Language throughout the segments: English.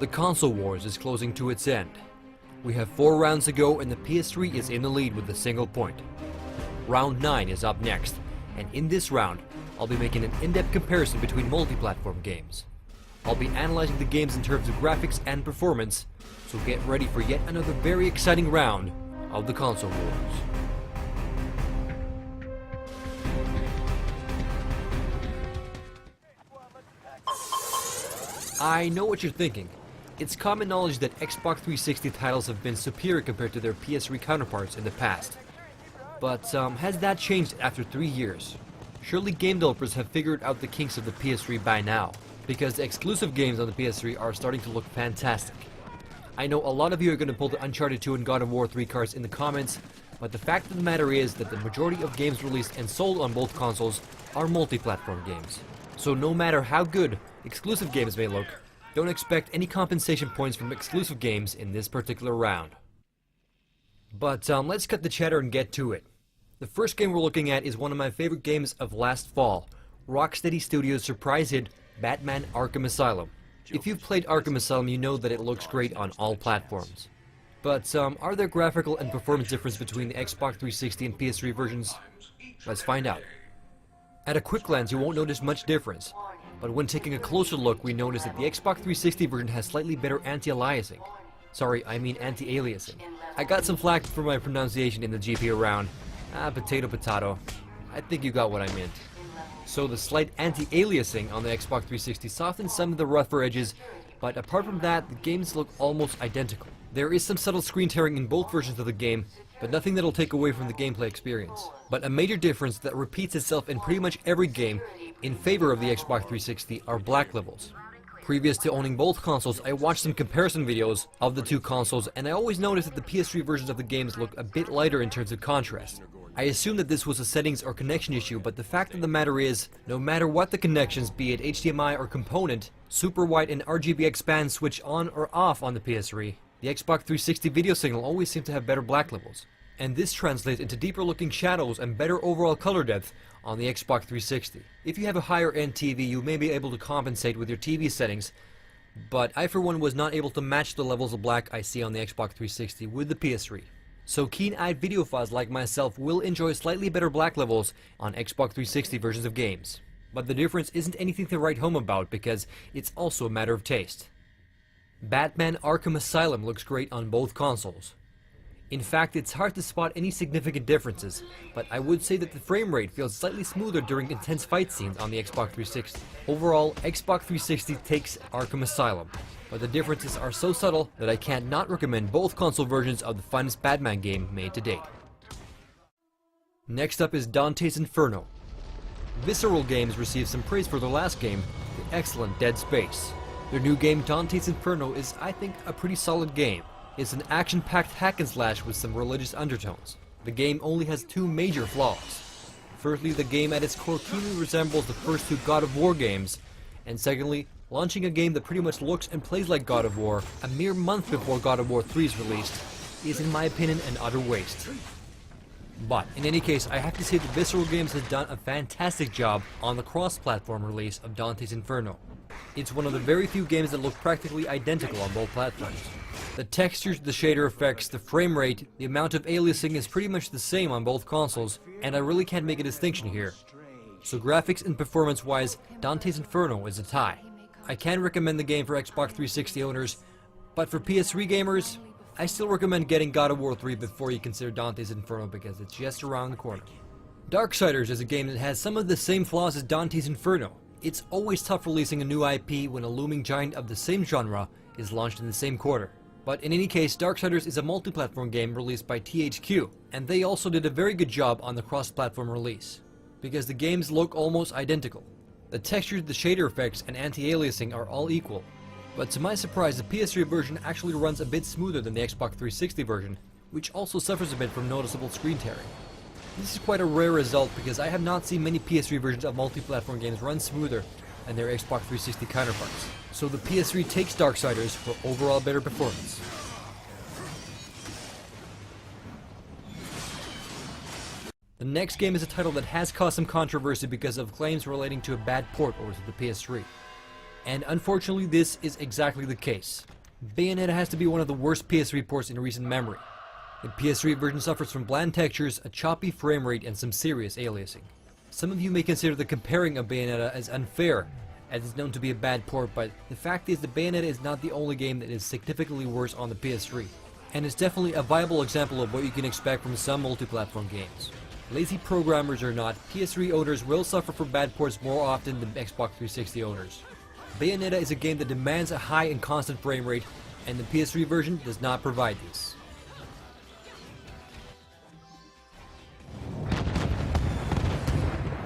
The console wars is closing to its end. We have 4 rounds to go and the PS3 is in the lead with a single point. Round 9 is up next, and in this round, I'll be making an in-depth comparison between multi-platform games. I'll be analyzing the games in terms of graphics and performance, so get ready for yet another very exciting round of the console wars. I know what you're thinking. It's common knowledge that Xbox 360 titles have been superior compared to their PS3 counterparts in the past. But has that changed after 3 years? Surely game developers have figured out the kinks of the PS3 by now, because the exclusive games on the PS3 are starting to look fantastic. I know a lot of you are going to pull the Uncharted 2 and God of War 3 cards in the comments, but the fact of the matter is that the majority of games released and sold on both consoles are multi-platform games. So no matter how good exclusive games may look, don't expect any compensation points from exclusive games in this particular round. But let's cut the chatter and get to it. The first game we're looking at is one of my favorite games of last fall, Rocksteady Studios' surprise hit, Batman Arkham Asylum. If you've played Arkham Asylum, you know that it looks great on all platforms. But are there graphical and performance differences between the Xbox 360 and PS3 versions? Let's find out. At a quick glance, you won't notice much difference. But when taking a closer look, we notice that the Xbox 360 version has slightly better anti-aliasing. Sorry, I mean anti-aliasing. I got some flack for my pronunciation in the GP round. Potato potato. I think you got what I meant. So the slight anti-aliasing on the Xbox 360 softens some of the rougher edges, but apart from that, the games look almost identical. There is some subtle screen tearing in both versions of the game, but nothing that'll take away from the gameplay experience. But a major difference that repeats itself in pretty much every game in favor of the Xbox 360 are black levels. Previous to owning both consoles, I watched some comparison videos of the two consoles, and I always noticed that the PS3 versions of the games look a bit lighter in terms of contrast. I assumed that this was a settings or connection issue, but the fact of the matter is, no matter what the connections, be it HDMI or component, super wide and RGB expand switch on or off on the PS3, the Xbox 360 video signal always seemed to have better black levels. And this translates into deeper looking shadows and better overall color depth on the Xbox 360. If you have a higher end TV, you may be able to compensate with your TV settings, but I for one was not able to match the levels of black I see on the Xbox 360 with the PS3. So keen-eyed videophiles like myself will enjoy slightly better black levels on Xbox 360 versions of games. But the difference isn't anything to write home about because it's also a matter of taste. Batman Arkham Asylum looks great on both consoles. In fact, it's hard to spot any significant differences, but I would say that the frame rate feels slightly smoother during intense fight scenes on the Xbox 360. Overall, Xbox 360 takes Arkham Asylum, but the differences are so subtle that I can't not recommend both console versions of the finest Batman game made to date. Next up is Dante's Inferno. Visceral Games received some praise for their last game, the excellent Dead Space. Their new game Dante's Inferno is, I think, a pretty solid game. It's an action-packed hack and slash with some religious undertones. The game only has 2 major flaws. Firstly, the game at its core keenly resembles the first 2 God of War games, and secondly, launching a game that pretty much looks and plays like God of War a mere month before God of War 3 is released is, in my opinion, an utter waste. But in any case, I have to say that Visceral Games has done a fantastic job on the cross-platform release of Dante's Inferno. It's one of the very few games that look practically identical on both platforms. The textures, the shader effects, the frame rate, the amount of aliasing is pretty much the same on both consoles, and I really can't make a distinction here. So graphics and performance wise, Dante's Inferno is a tie. I can recommend the game for Xbox 360 owners, but for PS3 gamers, I still recommend getting God of War 3 before you consider Dante's Inferno because it's just around the corner. Darksiders is a game that has some of the same flaws as Dante's Inferno. It's always tough releasing a new IP when a looming giant of the same genre is launched in the same quarter. But in any case, Darksiders is a multi-platform game released by THQ, and they also did a very good job on the cross-platform release, because the games look almost identical. The textures, the shader effects, and anti-aliasing are all equal. But to my surprise, the PS3 version actually runs a bit smoother than the Xbox 360 version, which also suffers a bit from noticeable screen tearing. This is quite a rare result because I have not seen many PS3 versions of multi-platform games run smoother than their Xbox 360 counterparts. So the PS3 takes Darksiders for overall better performance. The next game is a title that has caused some controversy because of claims relating to a bad port over to the PS3. And unfortunately, this is exactly the case. Bayonetta has to be one of the worst PS3 ports in recent memory. The PS3 version suffers from bland textures, a choppy frame rate, and some serious aliasing. Some of you may consider the comparing of Bayonetta as unfair, as it's known to be a bad port, but the fact is that Bayonetta is not the only game that is significantly worse on the PS3. And it's definitely a viable example of what you can expect from some multi-platform games. Lazy programmers or not, PS3 owners will suffer from bad ports more often than Xbox 360 owners. Bayonetta is a game that demands a high and constant frame rate, and the PS3 version does not provide this.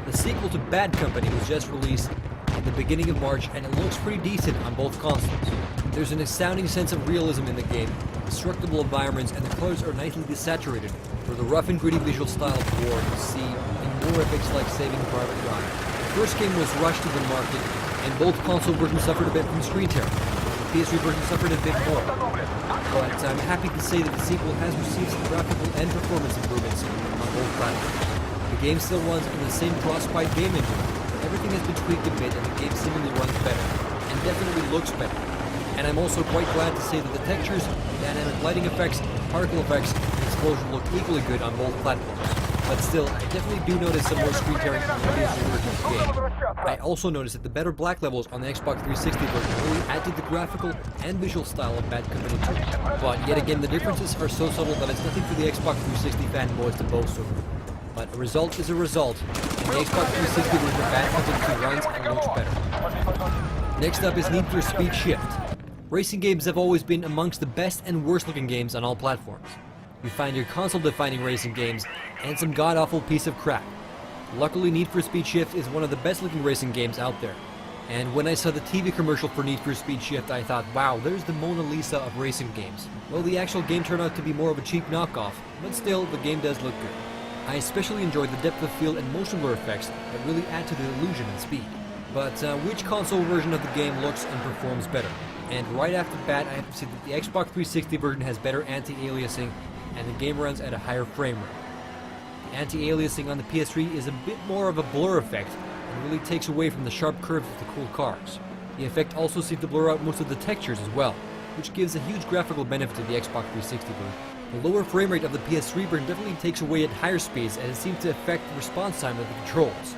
The sequel to Bad Company was just released at the beginning of March, and it looks pretty decent on both consoles. There's an astounding sense of realism in the game, destructible environments, and the colors are nicely desaturated for the rough and gritty visual style of war you see in more epics like Saving Private Ryan. The first game was rushed to the market, and both console versions suffered a bit from screen tearing. The PS3 version suffered a bit more. But I'm happy to say that the sequel has received some graphical and performance improvements on both platforms. The game still runs on the same Frostbite game engine, but everything has been tweaked a bit and the game seemingly runs better, and definitely looks better. And I'm also quite glad to say that the textures, dynamic lighting effects, particle effects, and explosion look equally good on both platforms. But still, I definitely do notice some more screen tearing on the PS3 version of the game. I also noticed that the better black levels on the Xbox 360 version really add to the graphical and visual style of Bad Company 2. But yet again, the differences are so subtle that it's nothing for the Xbox 360 fanboys to boast over. But a result is a result, and the Xbox 360 version of Bad Company 2 runs and looks better. Next up is Need for Speed Shift. Racing games have always been amongst the best and worst looking games on all platforms. You find your console-defining racing games, and some god-awful piece of crap. Luckily, Need for Speed Shift is one of the best-looking racing games out there. And when I saw the TV commercial for Need for Speed Shift, I thought, wow, there's the Mona Lisa of racing games. Well, the actual game turned out to be more of a cheap knockoff, but still, the game does look good. I especially enjoyed the depth of field and motion blur effects that really add to the illusion and speed. But which console version of the game looks and performs better? And right after the bat, I have to say that the Xbox 360 version has better anti-aliasing, and the game runs at a higher frame rate. The anti-aliasing on the PS3 is a bit more of a blur effect, and really takes away from the sharp curves of the cool cars. The effect also seems to blur out most of the textures as well, which gives a huge graphical benefit to the Xbox 360 version. The lower frame rate of the PS3 version definitely takes away at higher speeds, as it seems to affect the response time of the controls.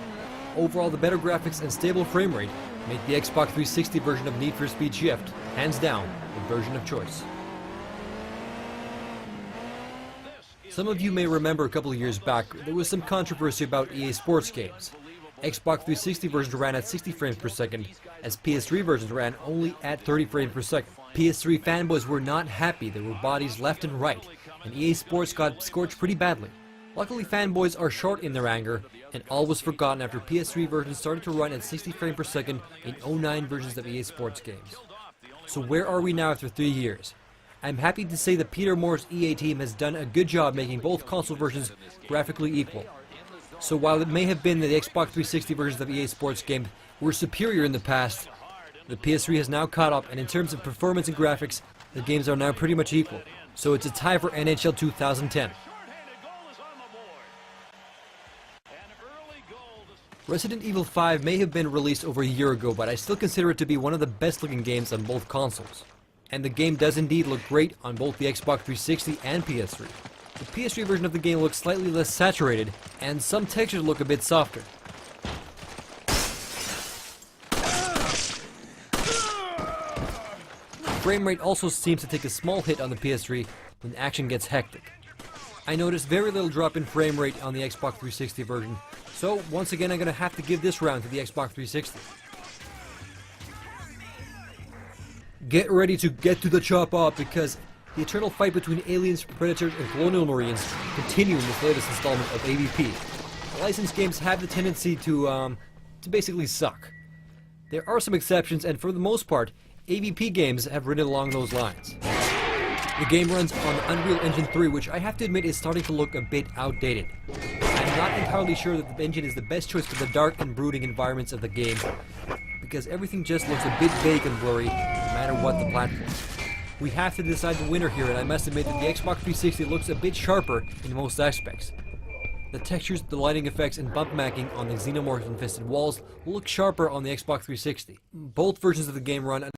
Overall, the better graphics and stable frame rate make the Xbox 360 version of Need for Speed Shift, hands down, the version of choice. Some of you may remember a couple of years back, there was some controversy about EA Sports games. Xbox 360 versions ran at 60 frames per second, as PS3 versions ran only at 30 frames per second. PS3 fanboys were not happy, there were bodies left and right, and EA Sports got scorched pretty badly. Luckily, fanboys are short in their anger, and all was forgotten after PS3 versions started to run at 60 frames per second in 09 versions of EA Sports games. So where are we now after 3 years? I'm happy to say that Peter Moore's EA team has done a good job making both console versions graphically equal. So while it may have been that the Xbox 360 versions of EA Sports games were superior in the past, the PS3 has now caught up, and in terms of performance and graphics, the games are now pretty much equal. So it's a tie for NHL 2010. Resident Evil 5 may have been released over a year ago, but I still consider it to be one of the best looking games on both consoles. And the game does indeed look great on both the Xbox 360 and PS3. The PS3 version of the game looks slightly less saturated, and some textures look a bit softer. Frame rate also seems to take a small hit on the PS3 when action gets hectic. I noticed very little drop in frame rate on the Xbox 360 version, so once again I'm going to have to give this round to the Xbox 360. Get ready to get to the chop up, because the eternal fight between aliens, predators, and colonial marines continue in this latest installment of AVP. Licensed games have the tendency to basically suck. There are some exceptions, and for the most part, AVP games have ridden along those lines. The game runs on Unreal Engine 3, which I have to admit is starting to look a bit outdated. I'm not entirely sure that the engine is the best choice for the dark and brooding environments of the game, because everything just looks a bit vague and blurry, no matter what the platform. We have to decide the winner here, and I must admit that the Xbox 360 looks a bit sharper in most aspects. The textures, the lighting effects, and bump macking on the xenomorph-infested walls will look sharper on the Xbox 360. Both versions of the game run at